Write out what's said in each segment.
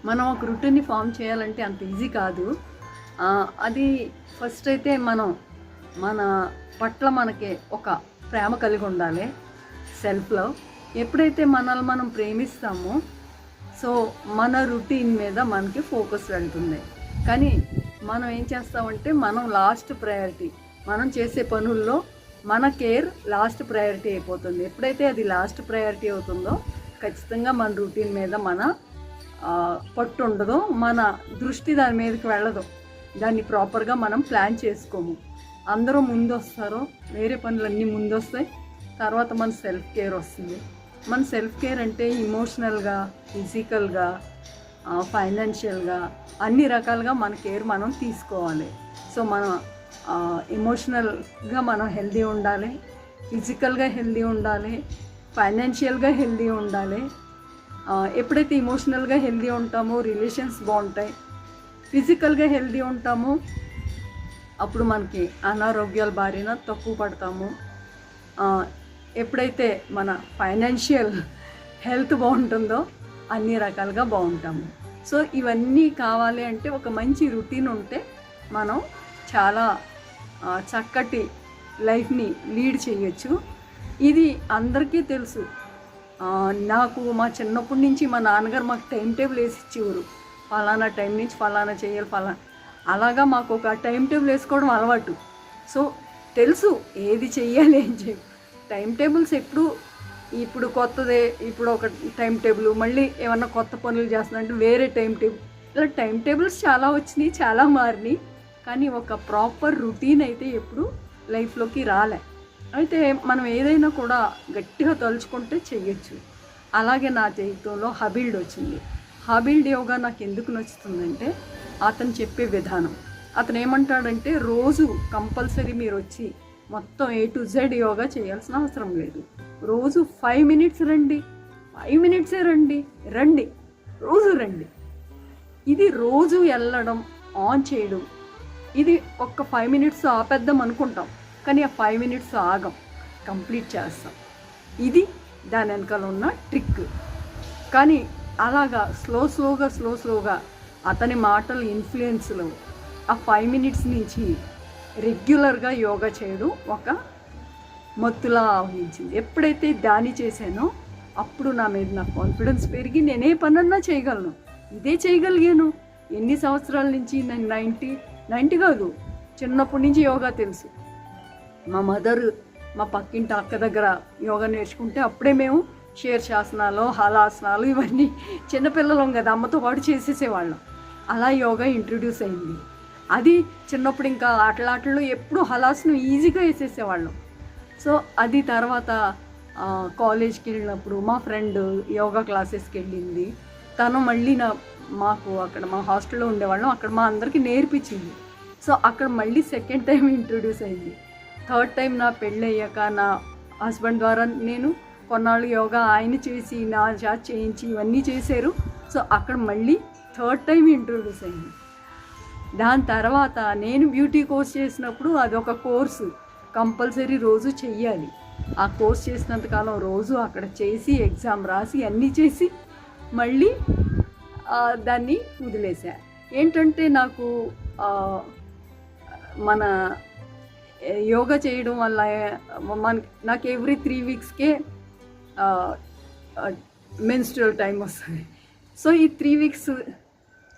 మనం ఒక రొటీన్ని ఫామ్ చేయాలంటే అంత ఈజీ కాదు. అది ఫస్ట్ అయితే మన పట్ల మనకి ఒక ప్రేమ కలిగి ఉండాలి, సెల్ఫ్ లవ్. ఎప్పుడైతే మనల్ని మనం ప్రేమిస్తామో సో మన రొటీన్ మీద మనకి ఫోకస్ వెళ్తుంది. కానీ మనం ఏం చేస్తామంటే మనం లాస్ట్ ప్రయారిటీ, మనం చేసే పనుల్లో మన కేర్ లాస్ట్ ప్రయారిటీ అయిపోతుంది. ఎప్పుడైతే అది లాస్ట్ ప్రయారిటీ అవుతుందో ఖచ్చితంగా మన రొటీన్ మీద మన పట్టు ఉండదు, మన దృష్టి దాని మీదకి వెళ్ళదు, దాన్ని ప్రాపర్గా మనం ప్లాన్ చేసుకోము. అందరూ ముందు వస్తారో వేరే పనులన్నీ ముందు వస్తాయి, తర్వాత మన సెల్ఫ్ కేర్ వస్తుంది. మన సెల్ఫ్ కేర్ అంటే ఇమోషనల్గా, ఫిజికల్గా, ఫైనాన్షియల్గా అన్ని రకాలుగా మన కేర్ మనం తీసుకోవాలి. సో మనం ఎమోషనల్గా మనం హెల్దీ ఉండాలి, ఫిజికల్గా హెల్దీ ఉండాలి, ఫైనాన్షియల్గా హెల్దీ ఉండాలి. ఎప్పుడైతే ఇమోషనల్గా హెల్దీ ఉంటామో రిలేషన్స్ బాగుంటాయి, ఫిజికల్గా హెల్దీ ఉంటామో అప్పుడు మనకి అనారోగ్యాల బారిన తక్కువ పడతాము. ఎప్పుడైతే మన ఫైనాన్షియల్ హెల్త్ బాగుంటుందో అన్ని రకాలుగా బాగుంటాము. సో ఇవన్నీ కావాలి అంటే ఒక మంచి రొటీన్ ఉంటే మనం చాలా చక్కటి లైఫ్ని లీడ్ చేయొచ్చు. ఇది అందరికీ తెలుసు. నాకు మా చిన్నప్పటి నుంచి మా నాన్నగారు మాకు టైం టేబుల్ వేసి ఇచ్చేవారు, ఫలానా టైం నుంచి ఫలానా చేయాలి, అలాగా మాకు ఒక టైం టేబుల్ వేసుకోవడం అలవాటు. సో తెలుసు ఏది చెయ్యాలి ఏం చేయాలి. టైం టేబుల్స్ ఇప్పుడు కొత్తదే, ఇప్పుడు ఒక టైం టేబుల్, మళ్ళీ ఏమన్నా కొత్త పనులు చేస్తున్నట్టు వేరే టైం టేబుల్, ఇలా టైం టేబుల్స్ చాలా వచ్చినాయి, చాలా మారినాయి. కానీ ఒక ప్రాపర్ రొటీన్ అయితే ఎప్పుడు లైఫ్లోకి రాలే. అయితే మనం ఏదైనా కూడా గట్టిగా తలుచుకుంటే చెయ్యొచ్చు. అలాగే నా జీవితంలో హబిల్డ్ వచ్చింది. హబిల్డ్ యోగా నాకు ఎందుకు నచ్చుతుందంటే అతను చెప్పే విధానం. అతను ఏమంటాడంటే రోజు కంపల్సరీ మీరు వచ్చి మొత్తం A to Z యోగా చేయాల్సిన అవసరం లేదు. రోజు 5 minutes రండి, 5 minutes రండి, రోజు రండి. ఇది రోజు వెళ్ళడం, ఆన్ చేయడం, ఇది ఒక్క 5 minutes ఆపేద్దాం అనుకుంటాం, కానీ ఆ 5 minutes ఆగం, కంప్లీట్ చేస్తాం. ఇది దాని వెనకాల ఉన్న ట్రిక్. కానీ అలాగా స్లోగా అతని మాటల ఇన్ఫ్లుయెన్స్లో ఆ 5 minutes నుంచి రెగ్యులర్గా యోగా చేయడం ఒక మత్తులా ఆవహించింది. ఎప్పుడైతే దాన్ని చేశానో అప్పుడు నా మీద నా కాన్ఫిడెన్స్ పెరిగి నేనే పనన్నా చేయగలను. ఇదే చేయగలిగాను. ఎన్ని సంవత్సరాల నుంచి నేను 90 కాదు, చిన్నప్పటి నుంచి యోగా తెలుసు. మా మదర్ మా పక్కింటి అక్క దగ్గర యోగా నేర్చుకుంటే అప్పుడే మేము శీర్షాసనాలు, హలాసనాలు ఇవన్నీ చిన్నపిల్లలం కదా, అమ్మతో పాటు చేసేసేవాళ్ళం. అలా యోగా ఇంట్రడ్యూస్ అయింది. అది చిన్నప్పుడు ఇంకా ఆటలు ఎప్పుడు హలాసనం ఈజీగా వేసేసేవాళ్ళం. సో అది తర్వాత కాలేజ్కి వెళ్ళినప్పుడు మా ఫ్రెండ్ యోగా క్లాసెస్కి వెళ్ళింది. తను మళ్ళీ మాకు అక్కడ మా హాస్టల్లో ఉండేవాళ్ళం, అక్కడ మా అందరికీ నేర్పించింది. సో అక్కడ మళ్ళీ సెకండ్ టైం ఇంట్రడ్యూస్ అయింది. థర్డ్ టైం నా పెళ్ళి అయ్యాక నా హస్బెండ్ ద్వారా నేను కొన్నాళ్ళు యోగా ఆయన చేసి నా చేత చేయించి ఇవన్నీ చేశారు. సో అక్కడ మళ్ళీ థర్డ్ టైం ఇంట్రడ్యూస్ అయింది. దాని తర్వాత నేను బ్యూటీ కోర్స్ చేసినప్పుడు అదొక కోర్సు, కంపల్సరీ రోజు చెయ్యాలి. ఆ కోర్స్ చేసినంతకాలం రోజు అక్కడ చేసి ఎగ్జామ్ రాసి అన్నీ చేసి మళ్ళీ దాన్ని వదిలేసా. ఏంటంటే నాకు మన యోగా చేయడం వల్ల నాకు ఎవ్రీ 3 weeksకే మెన్స్ట్రువల్ టైం వస్తుంది. సో ఈ 3 weeks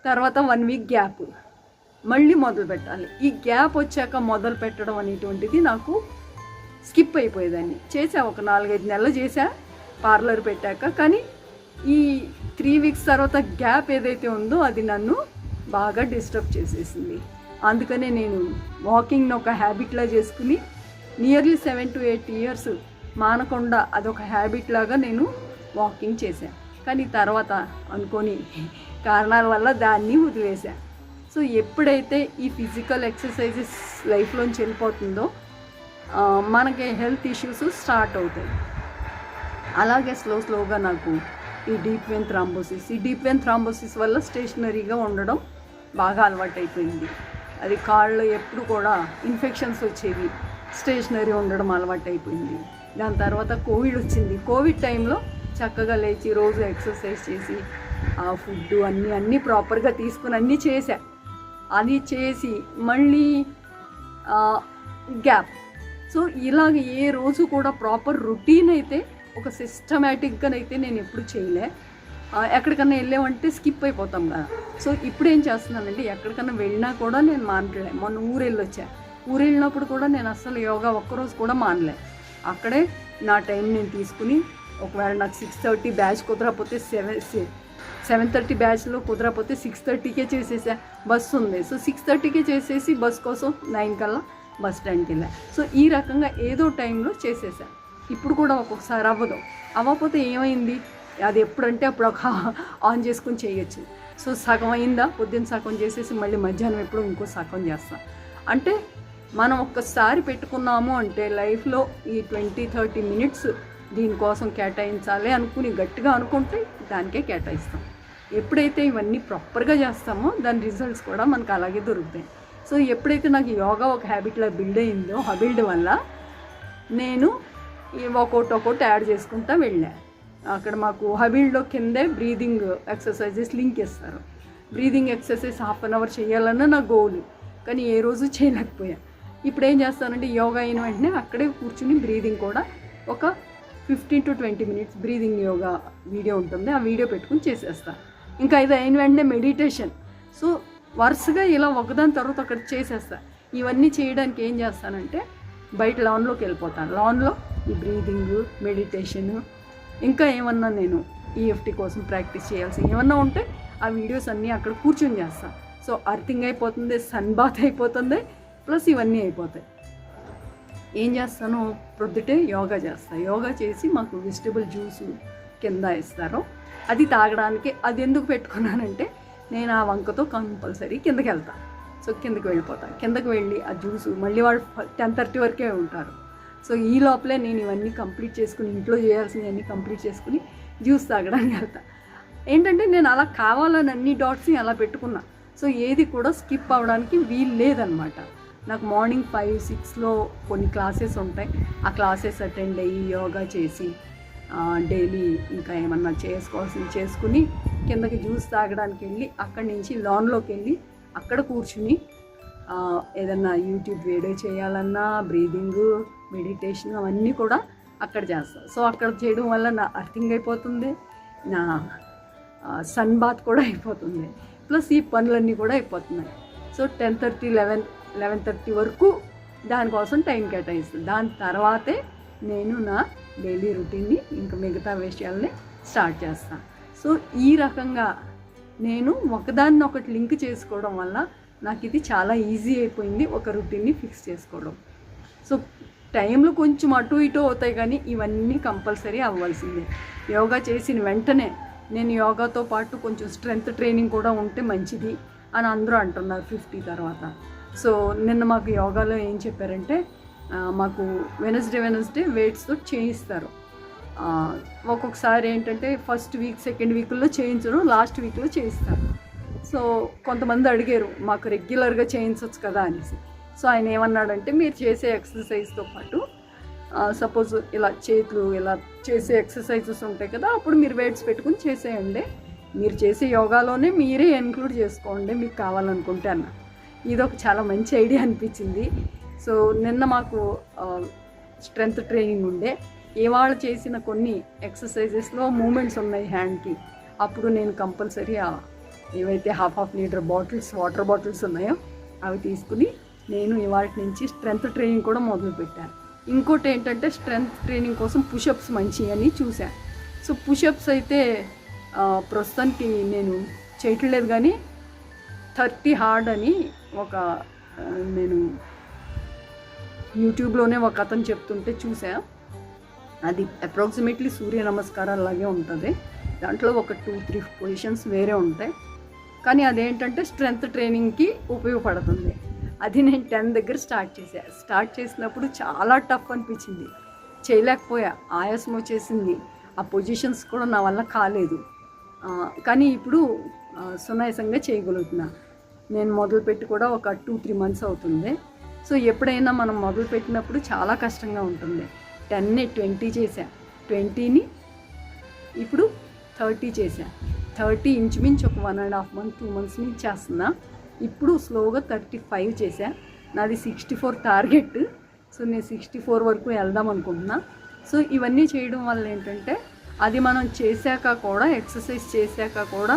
తర్వాత 1 week గ్యాప్, మళ్ళీ మొదలు పెట్టాలి. ఈ గ్యాప్ వచ్చాక మొదలు పెట్టడం అనేటువంటిది నాకు స్కిప్ అయిపోయేదాన్ని. చేసా, ఒక 4-5 నెలలు చేసా పార్లర్ పెట్టాక. కానీ ఈ 3 weeks తర్వాత గ్యాప్ ఏదైతే ఉందో అది నన్ను బాగా డిస్టర్బ్ చేసేసింది. అందుకనే నేను వాకింగ్ని ఒక హ్యాబిట్లా చేసుకుని నియర్లీ 7 to 8 years మానకుండా అదొక హ్యాబిట్ లాగా నేను వాకింగ్ చేశాను. కానీ తర్వాత అనుకోని కారణాల వల్ల దాన్ని వదిలేసా. సో ఎప్పుడైతే ఈ ఫిజికల్ ఎక్సర్సైజెస్ లైఫ్లోంచి వెళ్ళిపోతుందో మనకి హెల్త్ ఇష్యూస్ స్టార్ట్ అవుతాయి. అలాగే స్లోగా నాకు ఈ డీప్ వెయిన్ థ్రాంబోసిస్ వల్ల స్టేషనరీగా ఉండడం బాగా అలవాటైపోయింది. అది కాళ్ళు ఎప్పుడు కూడా ఇన్ఫెక్షన్స్ వచ్చేవి, స్టేషనరీ ఉండడం అలవాటైపోయింది. దాని తర్వాత కోవిడ్ వచ్చింది. కోవిడ్ టైంలో చక్కగా లేచి రోజు ఎక్సర్సైజ్ చేసి ఆ ఫుడ్ అన్నీ ప్రాపర్గా తీసుకుని అన్నీ చేశా. అది చేసి మళ్ళీ గ్యాప్. సో ఇలాగ ఏ రోజు కూడా ప్రాపర్ రొటీన్ అయితే ఒక సిస్టమేటిక్గానైతే నేను ఎప్పుడు చేయలే. ఎక్కడికన్నా వెళ్ళామంటే స్కిప్ అయిపోతాం కదా. సో ఇప్పుడు ఏం చేస్తున్నానంటే ఎక్కడికన్నా వెళ్ళినా కూడా నేను మానలే. మొన్న ఊరెళ్ళొచ్చా, ఊరెళ్ళినప్పుడు కూడా నేను అస్సలు యోగా ఒక్కరోజు కూడా మానలే. అక్కడే నా టైం నేను తీసుకుని, ఒకవేళ నాకు 6:30 బ్యాచ్ కుదరకపోతే 7:30 బ్యాచ్లో కుదరకపోతే 6:30కే చేసేసా. బస్సు ఉంది, సో 6:30కే చేసేసి బస్ కోసం 9 కల్లా బస్ స్టాండ్కి వెళ్ళా. సో ఈ రకంగా ఏదో టైంలో చేసేసా. ఇప్పుడు కూడా ఒక్కొక్కసారి అవ్వకపోతే ఏమైంది, అది ఎప్పుడంటే అప్పుడు ఒక ఆన్ చేసుకుని చేయొచ్చు. సో సగం అయిందా, పొద్దున్న సగం చేసేసి మళ్ళీ మధ్యాహ్నం ఎప్పుడు ఇంకో సగం చేస్తాం. అంటే మనం ఒక్కసారి పెట్టుకున్నాము అంటే లైఫ్లో ఈ 20-30 మినిట్స్ దీనికోసం కేటాయించాలి అనుకుని గట్టిగా అనుకుంటే దానికే కేటాయిస్తాం. ఎప్పుడైతే ఇవన్నీ ప్రాపర్గా చేస్తామో దాని రిజల్ట్స్ కూడా మనకు అలాగే దొరుకుతాయి. సో ఎప్పుడైతే నాకు యోగా ఒక హ్యాబిట్లా బిల్డ్ అయిందో, ఆ బిల్డ్ వల్ల నేను ఒక్కొక్కటి యాడ్ చేసుకుంటూ వెళ్ళా. అక్కడ మాకు హబిల్డ్లో కిందే బ్రీదింగ్ ఎక్సర్సైజెస్ లింక్ ఇస్తారు. బ్రీదింగ్ ఎక్సర్సైజ్ 1/2 an hour చేయాలన్న నా గోల్, కానీ ఏ రోజు చేయలేకపోయా. ఇప్పుడు ఏం చేస్తానంటే యోగా అయిన వెంటనే అక్కడే కూర్చుని బ్రీదింగ్ కూడా ఒక 15-20 minutes బ్రీదింగ్ యోగా వీడియో ఉంటుంది, ఆ వీడియో పెట్టుకుని చేసేస్తాను. ఇంకా ఇది అయిన వెంటనే మెడిటేషన్. సో వరుసగా ఇలా ఒకదాని తర్వాత ఒకటి చేసేస్తా. ఇవన్నీ చేయడానికి ఏం చేస్తానంటే బయట లాన్లోకి వెళ్ళిపోతాను. లాన్లో ఈ బ్రీదింగ్, మెడిటేషను, ఇంకా ఏమన్నా నేను ఈఎఫ్టీ కోసం ప్రాక్టీస్ చేయాల్సి ఏమన్నా ఉంటే ఆ వీడియోస్ అన్నీ అక్కడ కూర్చొని చేస్తాను. సో అర్థింగ్ అయిపోతుంది, సన్ బాత్ అయిపోతుంది, ప్లస్ ఇవన్నీ అయిపోతాయి. ఏం చేస్తాను, ప్రొద్దుటే యోగా చేస్తాను. యోగా చేసి మాకు వెజిటబుల్ జ్యూసు కింద ఇస్తారు, అది తాగడానికి. అది ఎందుకు పెట్టుకున్నానంటే నేను ఆ వంకతో కంపల్సరీ కిందకి వెళ్తాను. సో కిందకి వెళ్ళిపోతాను. కిందకి వెళ్ళి ఆ జ్యూసు మళ్ళీ వాళ్ళు 10:30 వరకే ఉంటారు. సో ఈ లోపలే నేను ఇవన్నీ కంప్లీట్ చేసుకుని, ఇంట్లో చేయాల్సినవన్నీ కంప్లీట్ చేసుకుని జ్యూస్ తాగడానికి వెళ్తాను. ఏంటంటే నేను అలా కావాలని అన్ని డాట్స్ని అలా పెట్టుకున్నా. సో ఏది కూడా స్కిప్ అవ్వడానికి వీలు లేదనమాట. నాకు మార్నింగ్ 5-6లో కొన్ని క్లాసెస్ ఉంటాయి. ఆ క్లాసెస్ అటెండ్ అయ్యి యోగా చేసి డైలీ ఇంకా ఏమన్నా చేసుకోవాల్సింది చేసుకుని కిందకి జ్యూస్ తాగడానికి వెళ్ళి అక్కడి నుంచి లాన్లోకి వెళ్ళి అక్కడ కూర్చుని ఏదన్నా యూట్యూబ్ వీడియో చేయాలన్నా బ్రీదింగ్, మెడిటేషన్ అవన్నీ కూడా అక్కడ చేస్తాను. సో అక్కడ చేయడం వల్ల నా అర్థింగ్ అయిపోతుంది, నా సన్ బాత్ కూడా అయిపోతుంది, ప్లస్ ఈ పనులన్నీ కూడా అయిపోతున్నాయి. సో 10:30, 11:30 వరకు దానికోసం టైం కేటాయిస్తుంది. దాని తర్వాతే నేను నా డైలీ రొటీన్ని ఇంకా మిగతా విషయాల్ని స్టార్ట్ చేస్తాను. సో ఈ రకంగా నేను ఒకదాన్ని ఒకటి లింక్ చేసుకోవడం వల్ల నాకు ఇది చాలా ఈజీ అయిపోయింది, ఒక రొటీన్ని ఫిక్స్ చేసుకోవడం. సో టైంలు కొంచెం అటు ఇటు అవుతాయి, కానీ ఇవన్నీ కంపల్సరీ అవ్వాల్సిందే. యోగా చేసిన వెంటనే నేను యోగాతో పాటు కొంచెం స్ట్రెంగ్త్ ట్రైనింగ్ కూడా ఉంటే మంచిది అని అందరూ అంటున్నారు 50 తర్వాత. సో నిన్న మాకు యోగాలో ఏం చెప్పారంటే మాకు వెనస్డే వెయిట్స్తో చేయిస్తారు. ఒక్కొక్కసారి ఏంటంటే ఫస్ట్ వీక్, సెకండ్ వీక్లో చేయించరు, లాస్ట్ వీక్లో చేయిస్తారు. సో కొంతమంది అడిగారు మాకు రెగ్యులర్గా చేయించవచ్చు కదా అనేసి. సో ఆయన ఏమన్నాడంటే మీరు చేసే ఎక్సర్సైజ్తో పాటు సపోజ్ ఇలా చేతులు ఇలా చేసే ఎక్సర్సైజెస్ ఉంటాయి కదా, అప్పుడు మీరు వెయిట్స్ పెట్టుకుని చేసేయండి, మీరు చేసే యోగాలోనే మీరే ఇన్క్లూడ్ చేసుకోండి మీకు కావాలనుకుంటే అన్న. ఇది ఒక చాలా మంచి ఐడియా అనిపించింది. సో నిన్న మాకు స్ట్రెంగ్త్ ట్రైనింగ్ ఉండే, ఇవాళ చేసిన కొన్ని ఎక్సర్సైజెస్లో మూమెంట్స్ ఉన్నాయి హ్యాండ్కి. అప్పుడు నేను కంపల్సరీ ఏవైతే 1/2 లీటర్ బాటిల్స్, వాటర్ బాటిల్స్ ఉన్నాయో అవి తీసుకుని నేను ఇవాళ నుంచి స్ట్రెంగ్త్ ట్రైనింగ్ కూడా మొదలుపెట్టాను. ఇంకోటి ఏంటంటే స్ట్రెంగ్త్ ట్రైనింగ్ కోసం పుషప్స్ మంచి అని చూశాను. సో పుషప్స్ అయితే ప్రస్తుతానికి నేను చేయట్లేదు, కానీ 30 హార్డ్ అని ఒక నేను యూట్యూబ్లోనే ఒక అతను చెప్తుంటే చూసా. అది అప్రాక్సిమేట్లీ సూర్య నమస్కారాలు లాగే ఉంటుంది. దాంట్లో ఒక 2-3 పొజిషన్స్ వేరే ఉంటాయి, కానీ అదేంటంటే స్ట్రెంగ్త్ ట్రైనింగ్కి ఉపయోగపడుతుంది. అది నేను 10 దగ్గర స్టార్ట్ చేసినప్పుడు చాలా టఫ్ అనిపించింది, చేయలేకపోయా, ఆయాసం వచ్చేసింది, ఆ పొజిషన్స్ కూడా నా వల్ల కాలేదు. కానీ ఇప్పుడు సునాయాసంగా చేయగలుగుతున్నా. నేను మొదలుపెట్టి కూడా ఒక 2-3 months అవుతుంది. సో ఎప్పుడైనా మనం మొదలుపెట్టినప్పుడు చాలా కష్టంగా ఉంటుంది. 10ని 20 చేశా, 20ని ఇప్పుడు 30 చేశా, 30 ఇంచుమించు ఒక 1.5 month 2 months నుంచి చేస్తున్నా. ఇప్పుడు స్లోగా 35 చేశా. నాది 64 టార్గెట్. సో నేను 64 వరకు వెళ్దాం అనుకుంటున్నా. సో ఇవన్నీ చేయడం వల్ల ఏంటంటే అది మనం చేశాక కూడా, ఎక్సర్సైజ్ చేశాక కూడా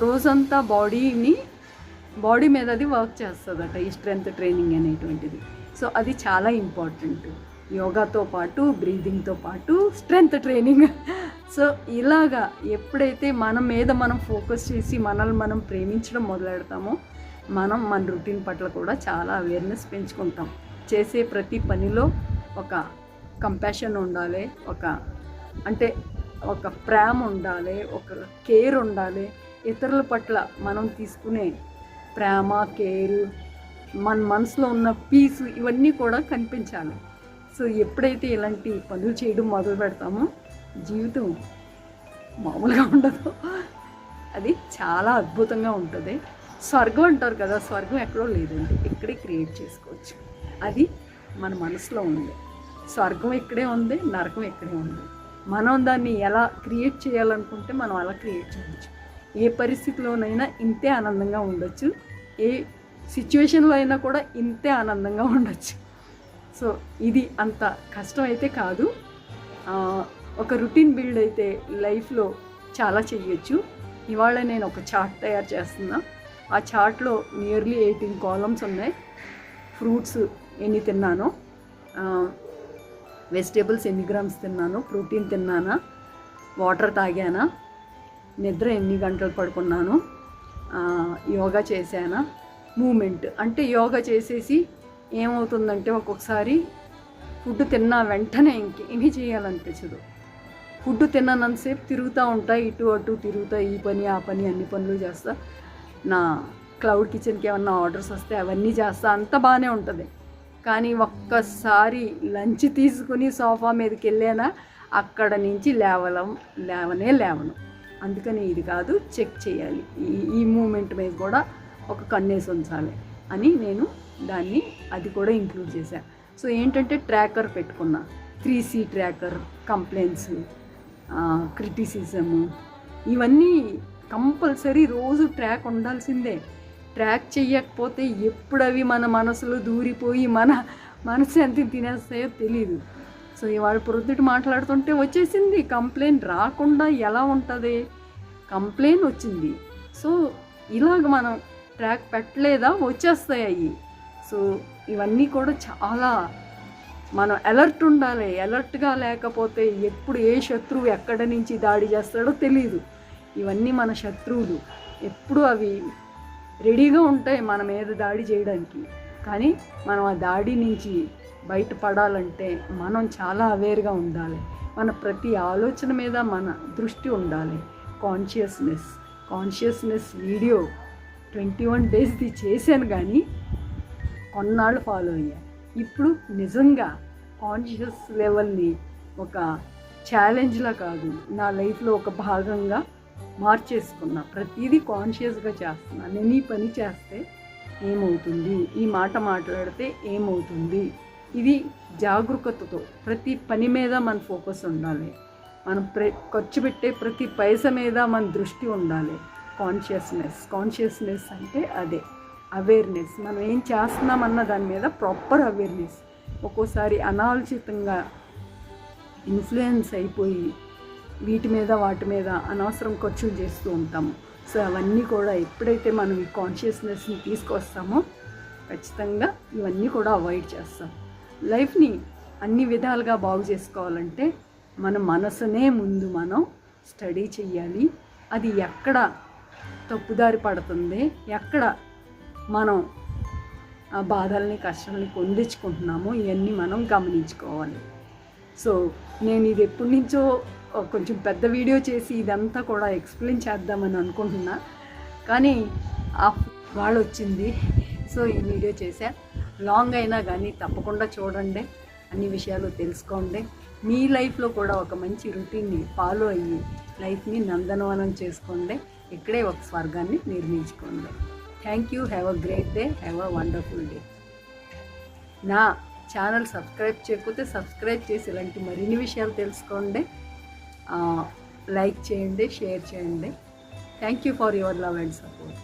రోజంతా బాడీ మీద అది వర్క్ చేస్తుందట ఈ స్ట్రెంగ్త్ ట్రైనింగ్ అనేటువంటిది. సో అది చాలా ఇంపార్టెంట్. యోగాతో పాటు, బ్రీదింగ్తో పాటు స్ట్రెంగ్త్ ట్రైనింగ్. సో ఇలాగా ఎప్పుడైతే మన మీద మనం ఫోకస్ చేసి మనల్ని మనం ప్రేమించడం మొదలెడతామో మనం మన రొటీన్ పట్ల కూడా చాలా అవేర్నెస్ పెంచుకుంటాం. చేసే ప్రతి పనిలో ఒక కంపాషన్ ఉండాలి, ఒక ప్రేమ ఉండాలి, ఒక కేర్ ఉండాలి. ఇతరుల పట్ల మనం తీసుకునే ప్రేమ, కేరు, మన మనసులో ఉన్న పీస్ ఇవన్నీ కూడా కనిపించాలి. సో ఎప్పుడైతే ఇలాంటి పనులు చేయడం మొదలు పెడతామో జీవితం మామూలుగా ఉండదు, అది చాలా అద్భుతంగా ఉంటుంది. స్వర్గం అంటారు కదా, స్వర్గం ఎక్కడో లేదండి, ఇక్కడే క్రియేట్ చేసుకోవచ్చు. అది మన మనసులో ఉంది. స్వర్గం ఇక్కడే ఉంది, నరకం ఇక్కడే ఉంది. మనం దాన్ని ఎలా క్రియేట్ చేయాలనుకుంటే మనం అలా క్రియేట్ చేయవచ్చు. ఏ పరిస్థితిలోనైనా ఇంతే ఆనందంగా ఉండొచ్చు, ఏ సిచ్యువేషన్లో అయినా కూడా ఇంతే ఆనందంగా ఉండొచ్చు. సో ఇది అంత కష్టం అయితే కాదు. ఒక రొటీన్ బిల్డ్ అయితే లైఫ్లో చాలా చెయ్యొచ్చు. ఇవాళ నేను ఒక చార్ట్ తయారు చేస్తున్నా. ఆ చార్ట్లో నియర్లీ 18 కాలమ్స్ ఉన్నాయి. ఫ్రూట్స్ ఎన్ని తిన్నానో, వెజిటేబుల్స్ ఎన్ని గ్రామ్స్ తిన్నాను, ప్రోటీన్ తిన్నానా, వాటర్ తాగానా, నిద్ర ఎన్ని గంటలు పడుకున్నాను, యోగా చేశానా, మూమెంట్. అంటే యోగా చేసేసి ఏమవుతుందంటే ఒక్కొక్కసారి ఫుడ్ తిన్నా వెంటనే ఇంకేమీ చేయాలనిపించదు. ఫుడ్ తిన్నానంతసేపు తిరుగుతూ ఉంటా, ఇటు అటు తిరుగుతా, ఈ పని ఆ పని అన్ని పనులు చేస్తా. నా క్లౌడ్ కిచెన్కి ఏమన్నా ఆర్డర్స్ వస్తే అవన్నీ చేస్తా, అంత బాగానే ఉంటుంది. కానీ ఒక్కసారి లంచ్ తీసుకుని సోఫా మీదకి వెళ్ళానా అక్కడ నుంచి లేవను. అందుకని ఇది కాదు, చెక్ చేయాలి, ఈ మూమెంట్ మీద కూడా ఒక కన్నేసి ఉంచాలి అని నేను అది కూడా ఇంక్లూడ్ చేశాను. సో ఏంటంటే ట్రాకర్ పెట్టుకున్నా, 3C ట్రాకర్, కంప్లైంట్స్, క్రిటిసిజము, ఇవన్నీ కంపల్సరీ రోజు ట్రాక్ ఉండాల్సిందే. ట్రాక్ చెయ్యకపోతే ఎప్పుడు అవి మన మనసులో దూరిపోయి మన మనసు ఎంత తినేస్తాయో తెలీదు. సో ఇవాళ ప్రొద్దుట మాట్లాడుతుంటే వచ్చేసింది కంప్లైంట్, రాకుండా ఎలా ఉంటుంది, కంప్లైంట్ వచ్చింది. సో ఇలాగ మనం ట్రాక్ పెట్టలేదా వచ్చేస్తాయి అవి. సో ఇవన్నీ కూడా చాలా మనం అలర్ట్ ఉండాలి. అలర్ట్గా లేకపోతే ఎప్పుడు ఏ శత్రువు ఎక్కడి నుంచి దాడి చేస్తాడో తెలియదు. ఇవన్నీ మన శత్రువులు, ఎప్పుడు అవి రెడీగా ఉంటాయి మన మీద దాడి చేయడానికి. కానీ మనం ఆ దాడి నుంచి బయటపడాలంటే మనం చాలా అవేర్గా ఉండాలి. మన ప్రతి ఆలోచన మీద మన దృష్టి ఉండాలి. కాన్షియస్నెస్ వీడియో 21 డేస్ది చేశాను, కానీ కొన్నాళ్ళు ఫాలో అయ్యా. ఇప్పుడు నిజంగా కాన్షియస్ లెవెల్ని ఒక ఛాలెంజ్లా కాదు, నా లైఫ్లో ఒక భాగంగా మార్చేసుకున్నా. ప్రతిదీ కాన్షియస్గా చేస్తున్నా. నేను ఈ పని చేస్తే ఏమవుతుంది, ఈ మాట మాట్లాడితే ఏమవుతుంది, ఇది జాగరూకతతో ప్రతి పని మీద మన ఫోకస్ ఉండాలి. మనం ఖర్చు పెట్టే ప్రతి పైస మీద మన దృష్టి ఉండాలి. కాన్షియస్నెస్ అంటే అదే అవేర్నెస్. మనం ఏం చేస్తున్నామన్న దాని మీద ప్రాపర్ అవేర్నెస్. ఒక్కోసారి అనాలోచితంగా ఇన్ఫ్లుయెన్స్ అయిపోయి వాటి మీద అనవసరం ఖర్చులు చేస్తూ ఉంటాము. సో అవన్నీ కూడా ఎప్పుడైతే మనం ఈ కాన్షియస్నెస్ని తీసుకొస్తామో ఖచ్చితంగా ఇవన్నీ కూడా అవాయిడ్ చేస్తాం. లైఫ్ని అన్ని విధాలుగా బాగు చేసుకోవాలంటే మన మనసునే ముందు మనం స్టడీ చెయ్యాలి. అది ఎక్కడ తప్పుదారి పడుతుంది, ఎక్కడ మనం ఆ బాధల్ని కష్టాలని పొందించుకుంటున్నామో ఇవన్నీ మనం గమనించుకోవాలి. సో నేను ఇది ఎప్పటి నుంచో కొంచెం పెద్ద వీడియో చేసి ఇదంతా కూడా ఎక్స్ప్లెయిన్ చేద్దామని అనుకుంటున్నా, కానీ వాళ్ళు వచ్చింది. సో ఈ వీడియో చేశా. లాంగ్ అయినా కానీ తప్పకుండా చూడండి, అన్ని విషయాలు తెలుసుకోండి. మీ లైఫ్లో కూడా ఒక మంచి రొటీన్ని ఫాలో అయ్యి లైఫ్ని నందనవనం చేసుకోండి. ఇక్కడే ఒక స్వర్గాన్ని నిర్మించుకోండి. Thank you. Have a great day. Have a wonderful day. నా ఛానల్ సబ్స్క్రైబ్ చేయకపోతే సబ్స్క్రైబ్ చేసి ఇలాంటి మరిన్ని విషయాలు తెలుసుకోండి. లైక్ చేయండి, షేర్ చేయండి. Thank you for your love and support.